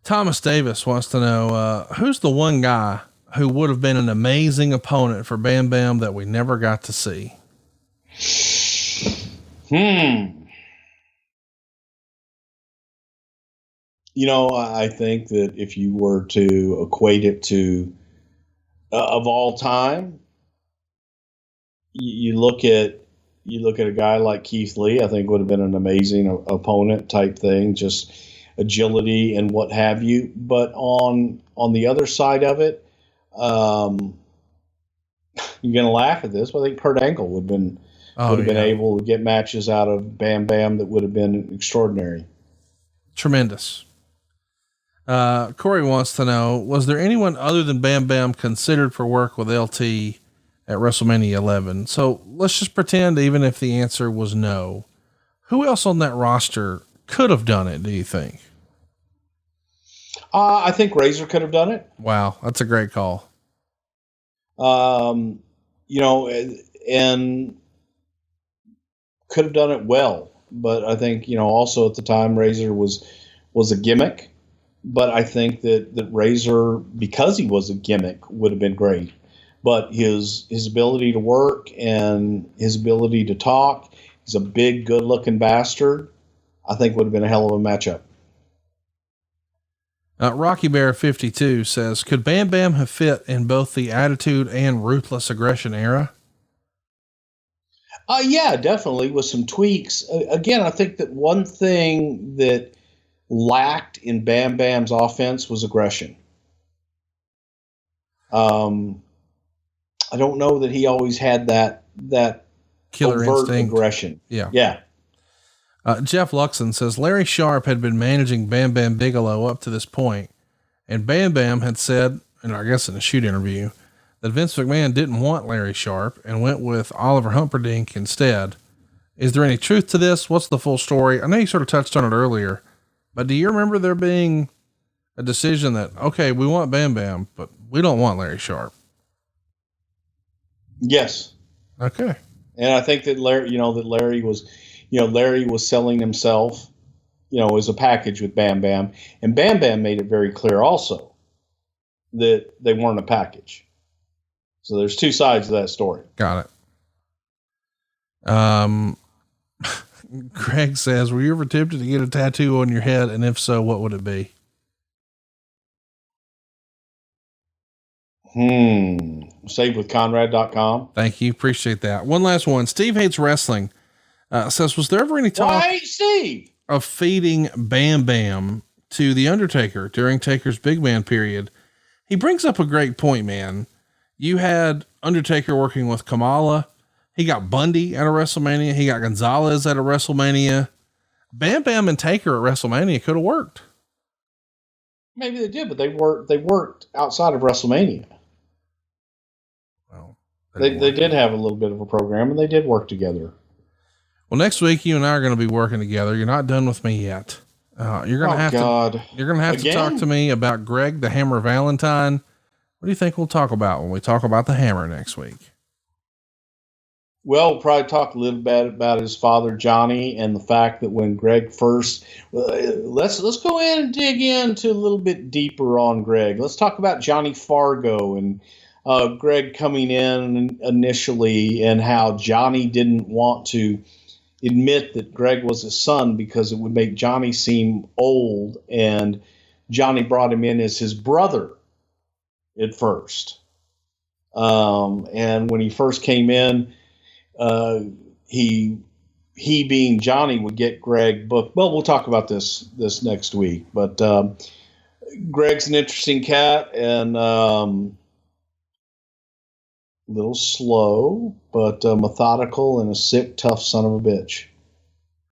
Thomas Davis wants to know, who's the one guy who would have been an amazing opponent for Bam Bam that we never got to see? You know, I think that if you were to equate it to of all time, you look at a guy like Keith Lee. I think would have been an amazing opponent type thing, just agility and what have you. But on the other side of it, you're gonna laugh at this, but I think Kurt Angle would have been able to get matches out of Bam Bam that would have been extraordinary. Tremendous. Corey wants to know, was there anyone other than Bam Bam considered for work with LT at WrestleMania 11? So let's just pretend, even if the answer was no, who else on that roster could have done it, do you think? I think Razor could have done it. Wow. That's a great call. You know, and could have done it well, but I think, you know, also at the time Razor was a gimmick, but I think that Razor, because he was a gimmick, would have been great. But his ability to work and his ability to talk, he's a big, good-looking bastard, I think would have been a hell of a matchup. Rocky Bear 52 says, could Bam Bam have fit in both the Attitude and Ruthless Aggression era? Yeah, definitely, with some tweaks. Again, I think that one thing that lacked in Bam Bam's offense was aggression. I don't know that he always had that killer overt instinct aggression. Yeah. Jeff Luxon says Larry Sharp had been managing Bam Bam Bigelow up to this point, and Bam Bam had said, and I guess in a shoot interview, that Vince McMahon didn't want Larry Sharp and went with Oliver Humperdinck instead. Is there any truth to this? What's the full story? I know you sort of touched on it earlier, but do you remember there being a decision that, okay, we want Bam Bam, but we don't want Larry Sharp? Yes. Okay. And I think that Larry was selling himself, as a package with Bam Bam, and Bam Bam made it very clear also that they weren't a package. So there's two sides to that story. Got it. Greg says, were you ever tempted to get a tattoo on your head? And if so, what would it be? SaveWithConrad.com. Thank you. Appreciate that. One last one. Steve Hates Wrestling says, was there ever any talk Steve of feeding Bam Bam to the Undertaker during Taker's big man period? He brings up a great point, man. You had Undertaker working with Kamala. He got Bundy at a WrestleMania. He got Gonzalez at a WrestleMania. Bam Bam and Taker at WrestleMania could have worked. Maybe they did, but they worked outside of WrestleMania. Well, they did have a little bit of a program, and they did work together. Well, next week you and I are going to be working together. You're not done with me yet. You're going to have to talk to me about Greg the Hammer Valentine. What do you think we'll talk about when we talk about the Hammer next week? Well, we'll probably talk a little bit about his father, Johnny, and the fact that when Greg first, let's go in and dig into a little bit deeper on Greg. Let's talk about Johnny Fargo and Greg coming in initially, and how Johnny didn't want to admit that Greg was his son because it would make Johnny seem old, and Johnny brought him in as his brother at first. And when he first came in, he being Johnny would get Greg booked. Well, we'll talk about this next week, but Greg's an interesting cat, and a little slow, but methodical, and a sick, tough son of a bitch.